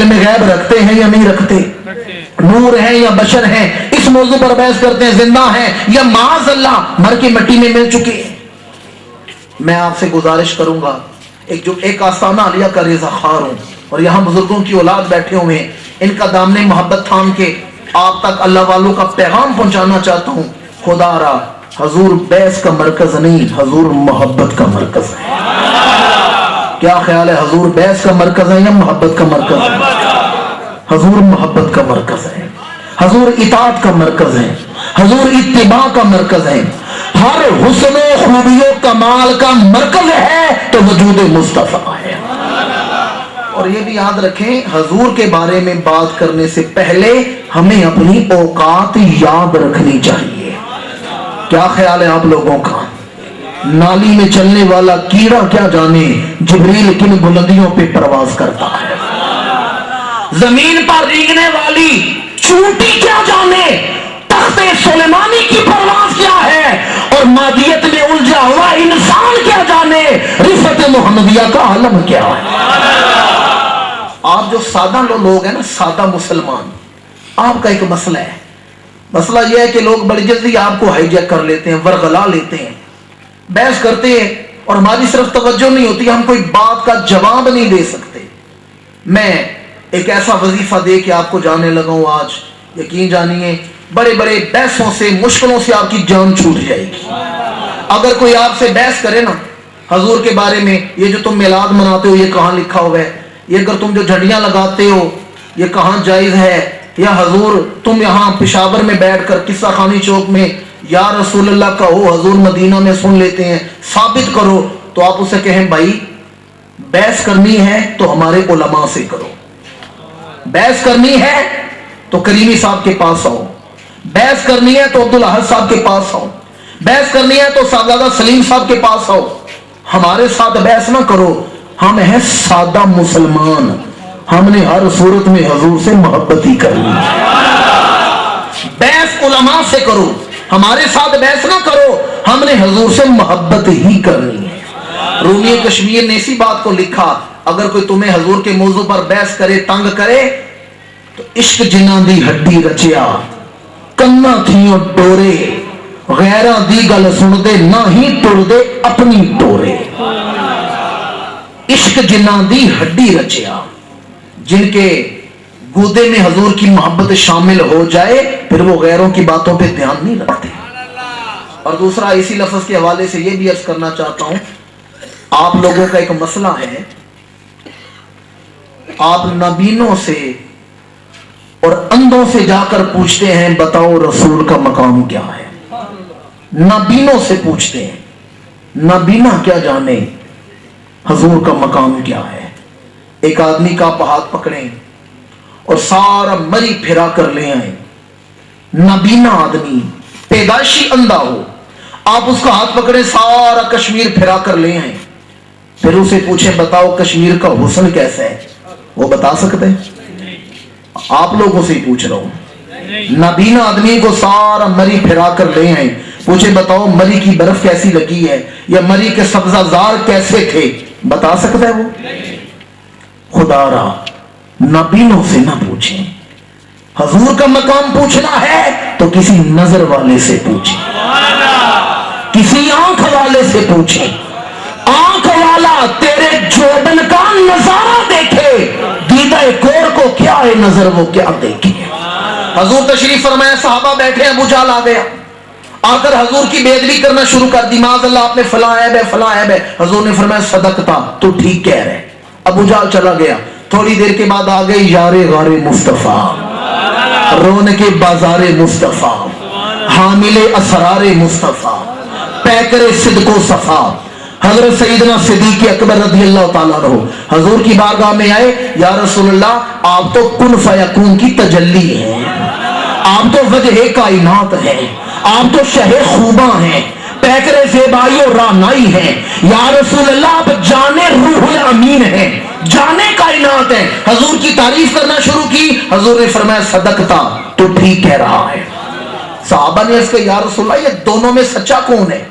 علم غیب رکھتے ہیں یا نہیں رکھتے؟ نور ہیں یا بشر ہیں؟ اس موضوع پر بحث کرتے ہیں، زندہ ہیں یا معاذ اللہ مر کے مٹی میں مل چکے ہیں؟ میں آپ سے گزارش کروں گا، ایک آستانہ عالیہ کا ریزہ خار ہوں اور یہاں بزرگوں کی اولاد بیٹھے ہوئے ہیں، ان کا دامن محبت تھام کے آپ تک اللہ والوں کا پیغام پہنچانا چاہتا ہوں۔ خدا را حضور بیس کا مرکز نہیں، حضور محبت کا مرکز ہے۔ کیا خیال ہے، حضور بیس کا مرکز ہے یا محبت کا مرکز ہے؟ حضور محبت کا مرکز ہے، حضور اطاعت کا مرکز ہے، حضور اتباع کا مرکز ہے، ہر حسن و خوبی و کمال کا مرکز ہے تو وجود مصطفیٰ ہے۔ اور یہ بھی یاد رکھیں، حضور کے بارے میں بات کرنے سے پہلے ہمیں اپنی اوقات یاد رکھنی چاہیے۔ کیا خیال ہے آپ لوگوں کا؟ نالی میں چلنے والا کیڑا کیا جانے جبریل کن بلندیوں پہ پرواز کرتا ہے، زمین پر رینگنے والی چونٹی کیا جانے تخت سلیمانی کی پرواز کیا ہے، اور مادیت میں الجھا ہوا انسان کیا جانے رفعت محمدیہ کا عالم کیا ہے۔ آپ جو سادہ لوگ ہیں نا، سادہ مسلمان، آپ کا ایک مسئلہ ہے، مسئلہ یہ ہے کہ لوگ بڑی جلدی آپ کو ہائی جیک کر لیتے ہیں، ورغلا لیتے ہیں، بحث کرتے ہیں اور ہماری صرف توجہ نہیں ہوتی، ہم کوئی بات کا جواب نہیں دے سکتے۔ میں ایک ایسا وظیفہ دے کے آپ کو جانے لگا ہوں آج، یقین جانیے بڑے بڑے بحثوں سے، مشکلوں سے آپ کی جان چھوٹ جائے گی۔ اگر کوئی آپ سے بحث کرے نا حضور کے بارے میں، یہ جو تم میلاد مناتے ہو یہ کہاں لکھا ہوا ہے، یہ اگر تم جو جھنڈیاں لگاتے ہو یہ کہاں جائز ہے، یا حضور تم یہاں پشاور میں بیٹھ کر قصہ خانی چوک میں یا رسول اللہ کہو، حضور مدینہ میں سن لیتے ہیں، ثابت کرو، تو آپ اسے کہیں بھائی بحث کرنی ہے تو ہمارے علماء سے کرو، بحث کرنی ہے تو کریمی صاحب کے پاس آؤ، بحث کرنی ہے تو عبدالاحد صاحب کے پاس آؤ، بحث کرنی ہے تو صاحبزادہ سلیم صاحب کے پاس آؤ، ہمارے ساتھ بحث نہ کرو، ہم ہیں سادہ مسلمان، ہم نے ہر صورت میں حضور سے محبت ہی کرنی ہے۔ بحث علماء سے کرو، ہمارے ساتھ بحث نہ کرو، ہم نے حضور سے محبت ہی کرنی ہے۔ رومی کشمیر نے اسی بات کو لکھا، اگر کوئی تمہیں حضور کے موضوع پر بحث کرے، تنگ کرے، تو عشق جنہاں دی ہڈی رچیا کنا تھیوں ڈورے، غیرہ دی گل سن دے نہ ہی ٹر دے اپنی ٹورے۔ عشق جنہاں دی ہڈی رچیا، جن کے گودے میں حضور کی محبت شامل ہو جائے پھر وہ غیروں کی باتوں پہ دھیان نہیں رکھتے۔ اور دوسرا اسی لفظ کے حوالے سے یہ بھی عرض کرنا چاہتا ہوں، آپ لوگوں کا ایک مسئلہ ہے، آپ نابینوں سے اور اندھوں سے جا کر پوچھتے ہیں بتاؤ رسول کا مقام کیا ہے، نابینوں سے پوچھتے ہیں، نابینا کیا جانے حضور کا مقام کیا ہے۔ ایک آدمی کا آپ ہاتھ پکڑیں اور سارا مری پھرا کر لے آئیں، نابینا آدمی پیدائشی اندھا ہو، آپ اس کا ہاتھ پکڑیں سارا کشمیر پھرا کر لے آئیں، پھر اسے پوچھیں بتاؤ کشمیر کا حسن کیسا ہے، وہ بتا سکتے ہیں؟ آپ لوگوں سے ہی پوچھ رہا ہوں، نابینا آدمی کو سارا مری پھرا کر لے آئیں، پوچھیں بتاؤ مری کی برف کیسی لگی ہے یا مری کے سبزہ زار کیسے تھے، بتا سکتا ہے وہ؟ خدا را نابینوں سے نہ پوچھیں، حضور کا مقام پوچھنا ہے تو کسی نظر والے سے پوچھیں، کسی آنکھ والے سے پوچھیں، آنکھ والا تیرے جوبن کا نظارہ دیکھے، دیدہ کور کو کیا ہے نظر وہ کیا دیکھے۔ حضور تشریف فرمایا، صحابہ بیٹھے، ابو جہل آ گیا، آ کر حضور کی بے ادبی کرنا شروع کر دی، معاذ اللہ آپ نے فلاں عیب ہے فلاں عیب ہے۔ حضور نے فرمایا صدقتا، تو ٹھیک کہہ رہے۔ ابو جہل چلا گیا، تھوڑی دیر کے بعد آ گئی یار غار مصطفیٰ، رون کے بازار مصطفیٰ، حامل اسرار مصطفیٰ، پیکر صدق و صفا، حضرت سیدنا صدیق اکبر رضی اللہ تعالیٰ عنہ حضور کی بارگاہ میں آئے، یا رسول اللہ آپ تو کن فیکون کی تجلی ہیں، آپ تو وجہ کائنات ہیں، آپ تو شہ خوباں ہیں، پیکر زیبائی و رانائی ہیں، یا رسول اللہ آپ جانے روح الامین ہیں، جانے کائنات ہیں۔ حضور کی تعریف کرنا شروع کی، حضور نے فرمایا صدقتا، تو ٹھیک کہہ رہا ہے۔ صحابہ نے اس کے یا رسول اللہ یہ دونوں میں سچا کون ہے؟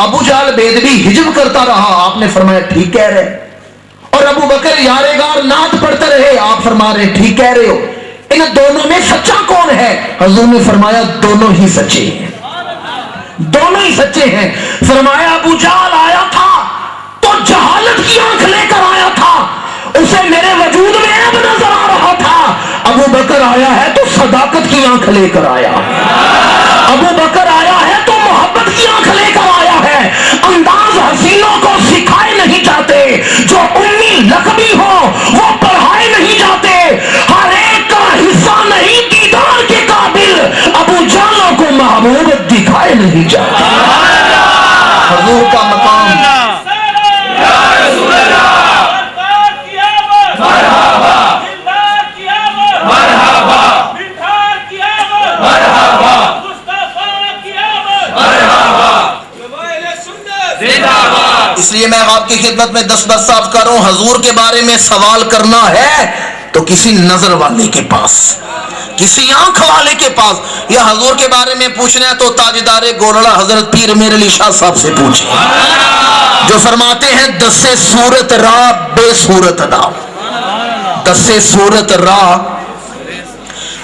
ابو جہل بے ادبی ہجب کرتا رہا، آپ نے فرمایا ٹھیک کہہ رہے۔ اور ابو بکر یارغار نعت پڑھتے رہے. آپ فرما رہے ٹھیک کہہ رہے ہو, ان دونوں میں سچا کون ہے؟ حضور نے فرمایا دونوں ہی سچے ہیں, دونوں ہی سچے ہیں. فرمایا ابو جہل آیا تھا تو جہالت کی آنکھ لے کر آیا تھا, اسے میرے وجود میں عیب نظر آ رہا تھا. ابو بکر آیا ہے تو صداقت کی آنکھ لے کر آیا, ابو بکر آیا ہے تو محبت کی آنکھ لے کر آیا ہے. انداز حسینوں کو سکھائے نہیں جاتے, جو امی لقبی ہو وہ پڑھائے نہیں جاتے. ہر ایک کا حصہ نہیں دیدار کے قابل, ابو جہلوں کو محبوب دکھائے نہیں جاتے. حضور کا مقام اس لیے میں آپ کی خدمت میں دستبر صاحب کر رہا ہوں, حضور کے بارے میں سوال کرنا ہے تو کسی نظر والے کے پاس, کسی آنکھ والے کے پاس, یا حضور کے بارے میں پوچھنا ہے تو تاجدار گولڑا حضرت پیر میر علی شاہ صاحب سے پوچھیں, جو فرماتے ہیں دس صورت راہ بے صورت ادا. دس صورت راہ,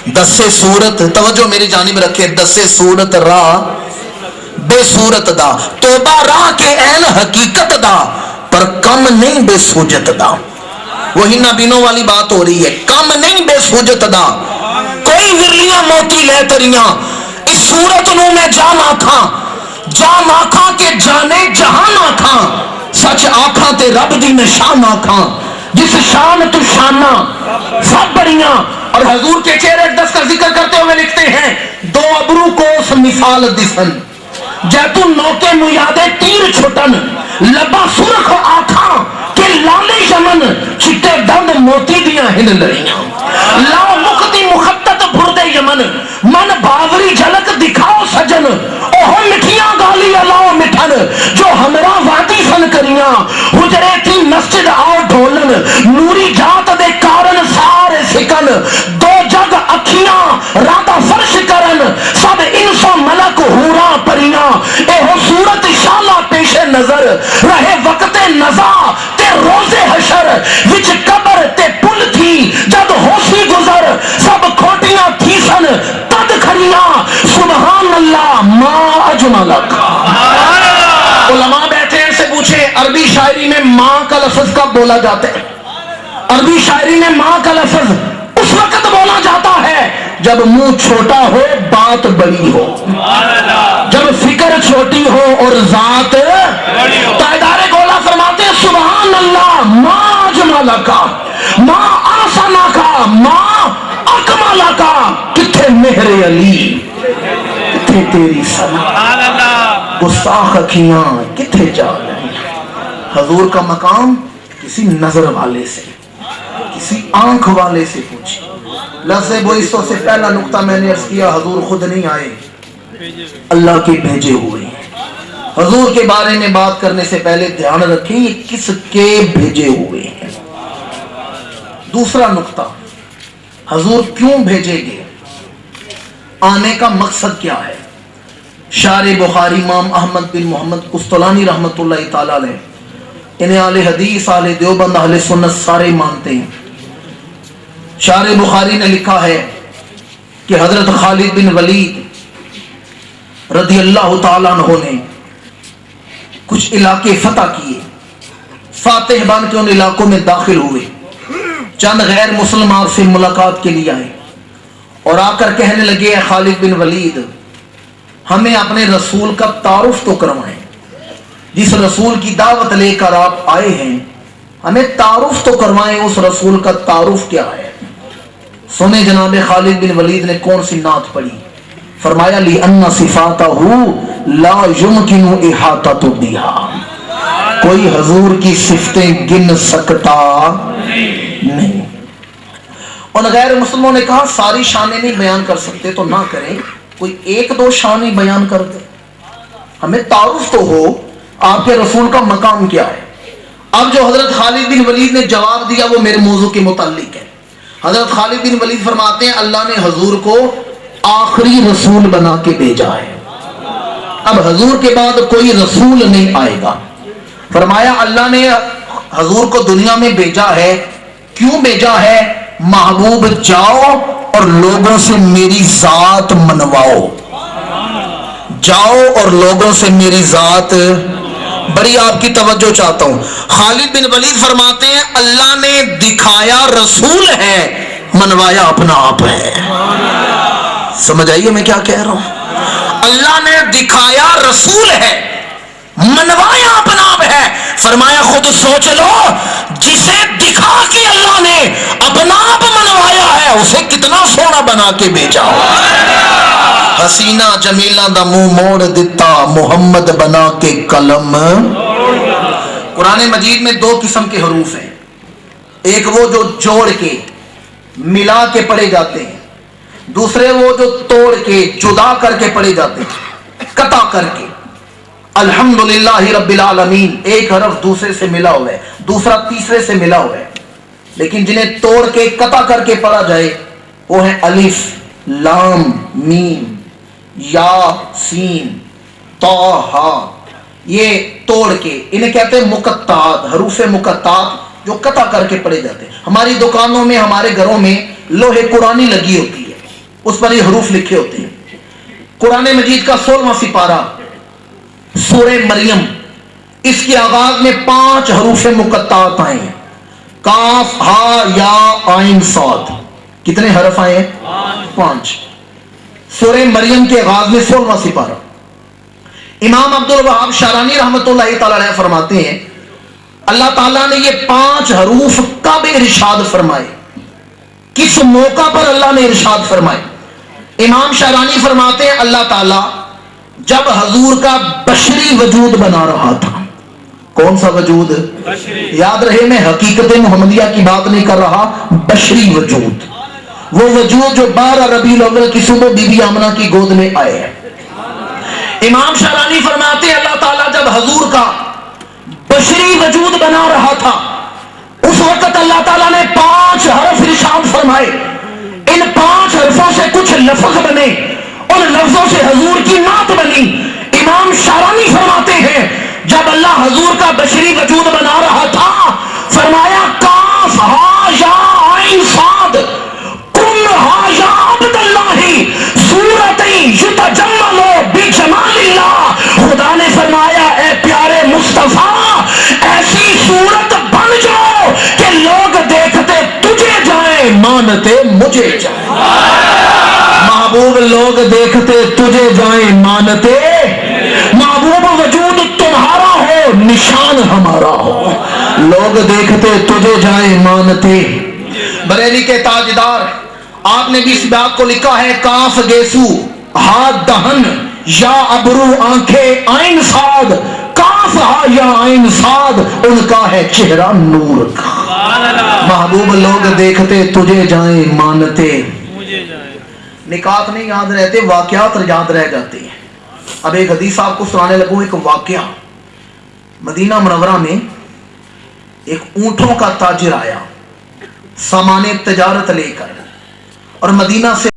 دس صورت, توجہ میری جانب رکھے, دس صورت راہ بے صورت دا, توبہ راہ کے عین حقیقت دا, پر کم نہیں بے سوجت دا. وہی نابینوں والی بات ہو رہی ہے, کم نہیں بے سوجت دا. کوئی ورلیاں موتی لے تریاں اس صورت نو میں جان آکھاں, جان آکھاں کے جانے جہان آکھاں, سچ آکھاں تے رب دی نشان آکھاں, جس شان تو شانہ سب بڑیاں. اور حضور کے چہرے دس کا ذکر کرتے ہوئے لکھتے ہیں دو ابرو کو اس مثال دسن, جیتون نوکے میادے تیر چھٹن, لبا سرخ آکھاں کہ لالے یمن, چٹے دند موتی دیاں ہن لڑیاں. لاؤ مختی مخطط بھردے یمن, من باوری جھلک دکھاؤ سجن, اوہ مٹھیاں گالی لاؤ مٹھن, جو ہمراہ وادی فن کریاں, حجرے تھی مسجد آؤ ڈھولن, نوری جات دے کارن سارے سکن, دو جگ اکھیاں رادہ فرش کرن, سب انسو ملک ہوراں پریاں, اے ہو صورت شالہ پیش نظر, رہے وقت نزا تے روز حشر, وچ قبر تے پل تھی جد ہوشی گزر, سب کھوٹیاں تھی سن تد کھڑیاں, سبحان اللہ ما اجملک. علماء بیٹھے ہیں سے پوچھیں عربی شاعری میں ماں کا لفظ کب بولا جاتا ہے؟ عربی شاعری میں ماں کا لفظ اس وقت بولا جاتا ہے جب منہ چھوٹا ہو بات بڑی ہو, جب فکر چھوٹی ہو اور ذات تائیدار گولا فرماتے ہیں سبحان اللہ ما اجملکا, ما آسانکا, ما اکملکا. کتھے مہر علی, کتھے تیری سنا, گستاخ اکھیاں کتھے جا رہی. حضور کا مقام کسی نظر والے سے, کسی آنکھ والے سے پوچھیں. لفظ بوئیسوں سے پہلا نقطہ میں نے عرض کیا, حضور خود نہیں آئے, اللہ کے بھیجے ہوئے ہیں. حضور کے بارے میں بات کرنے سے پہلے دھیان رکھیں یہ کس کے بھیجے ہوئے ہیں. دوسرا نقطہ, حضور کیوں بھیجے گئے, آنے کا مقصد کیا ہے. شارح بخاری امام احمد بن محمد قسطلانی رحمت اللہ تعالی علیہ, انہیں اہل حدیث, اہل دیوبند, اہل سنت سارے مانتے ہیں. شارح بخاری نے لکھا ہے کہ حضرت خالد بن ولید رضی اللہ تعالیٰ عنہ نے کچھ علاقے فتح کیے, فاتح بن کے ان علاقوں میں داخل ہوئے. چند غیر مسلم آپ سے ملاقات کے لیے آئے اور آ کر کہنے لگے, خالد بن ولید ہمیں اپنے رسول کا تعارف تو کروائیں, جس رسول کی دعوت لے کر آپ آئے ہیں ہمیں تعارف تو کروائیں, اس رسول کا تعارف کیا ہے. سنے جناب خالد بن ولید نے کون سی نعت پڑھی, فرمایا لِأَنَّ صِفَاتَهُ لَا يُمْكِنُ إِحَاطَةُ بِهَا, کوئی حضور کی صفتیں گن سکتا نہیں. اور غیر مسلموں نے کہا ساری شانیں نہیں بیان کر سکتے تو نہ کریں, کوئی ایک دو شان ہی بیان کر دے, ہمیں تعارف تو ہو آپ کے رسول کا مقام کیا ہے. اب جو حضرت خالد بن ولید نے جواب دیا وہ میرے موضوع کے متعلق ہے. حضرت خالد بن ولید فرماتے ہیں اللہ نے حضور کو آخری رسول بنا کے بھیجا ہے, اب حضور کے بعد کوئی رسول نہیں آئے گا. فرمایا اللہ نے حضور کو دنیا میں بھیجا ہے. کیوں بھیجا ہے؟ محبوب جاؤ اور لوگوں سے میری ذات منواؤ. جاؤ اور لوگوں سے میری ذات. بڑی آپ کی توجہ چاہتا ہوں. خالد بن ولید فرماتے ہیں اللہ نے دکھایا رسول ہے، منوایا اپنا آپ ہے. سمجھ آئیے میں کیا کہہ رہا ہوں؟ اللہ نے دکھایا رسول ہے، منوایا اپنا آپ ہے. فرمایا خود سوچ لو، جسے دکھا کے اللہ نے اپنا آپ منوایا ہے اسے کتنا سونا بنا کے بھیجا. حسینہ جمیلہ دا منہ موڑ دیتا محمد بنا کے قلم. قرآن مجید میں 2 قسم کے حروف ہیں. ایک وہ جو جوڑ کے ملا کے پڑھے جاتے ہیں، دوسرے وہ جو توڑ کے جدا کر کے پڑھے جاتے ہیں، قطع کر کے. الحمدللہ رب العالمین ایک حرف دوسرے سے ملا ہوا ہے، دوسرا تیسرے سے ملا ہوا ہے. لیکن جنہیں توڑ کے قطع کر کے پڑھا جائے وہ ہیں الف لام میم یا سین تا ہا. یہ توڑ کے انہیں کہتے ہیں مقطعات، حروف مقطعات جو قطع کر کے پڑھے جاتے ہیں. ہماری دکانوں میں، ہمارے گھروں میں لوہے قرآنی لگی ہوتی ہے، اس پر یہ حروف لکھے ہوتے ہیں. قرآن مجید کا 16واں سپارہ سورہ مریم، اس کے آغاز میں 5 حروف مقطعات آئے ہیں. کاف ہا یا عین صاد. کتنے حرف آئے ہیں؟ 5. سورہ مریم کے آغاز میں 16واں سپارہ. امام عبد الوہاب شارانی رحمۃ اللہ تعالی علیہ فرماتے ہیں اللہ تعالیٰ نے یہ 5 حروف کب ارشاد فرمائے، کس موقع پر اللہ نے ارشاد فرمائے؟ امام شارانی فرماتے ہیں اللہ تعالیٰ جب حضور کا بشری وجود بنا رہا تھا. کون سا وجود؟ یاد رہے میں حقیقت محمدیہ کی بات نہیں کر رہا، بشری وجود، وہ وجود جو 12 ربیع الاول کی صبح بی بی آمنہ کی گود میں آئے ہیں. امام شارانی فرماتے ہیں اللہ تعالیٰ جب حضور کا بشری وجود بنا رہا تھا اس وقت اللہ تعالیٰ نے 5 حرف ارشاد فرمائے. ان 5 حرفوں سے کچھ لفظ بنے، ان لفظوں سے حضور کی نعت بنی. امام شارانی فرماتے ہیں جب اللہ حضور کا بشری وجود بنا رہا تھا فرمایا کاف ہا یا عین صاد کن ہا یا عبد اللہ صورتیں یتجمل بجمال اللہ. خدا نے فرمایا اے پیارے مصطفیٰ ایسی صورت بن جاؤ کہ لوگ دیکھتے تجھے جائیں مانتے مجھے جائیں. محبوب لوگ دیکھتے تجھے جائیں مانتے، محبوب وجود تمہارا ہو نشان ہمارا ہو، لوگ دیکھتے تجھے جائیں مانتے. بریلی کے تاجدار آپ نے بھی اس بات کو لکھا ہے کاف گیسو ہاتھ دہن یا ابرو آنکھیں عین صاد. کاف ہا یا عین صاد ان کا ہے چہرہ نور کا. محبوب لوگ دیکھتے تجھے جائیں مانتے. نکات نہیں یاد رہتے، واقعات یاد رہ جاتے ہیں. اب ایک حدیث آپ کو سنانے لگوں. ایک واقعہ مدینہ منورہ میں ایک اونٹوں کا تاجر آیا سامان تجارت لے کر اور مدینہ سے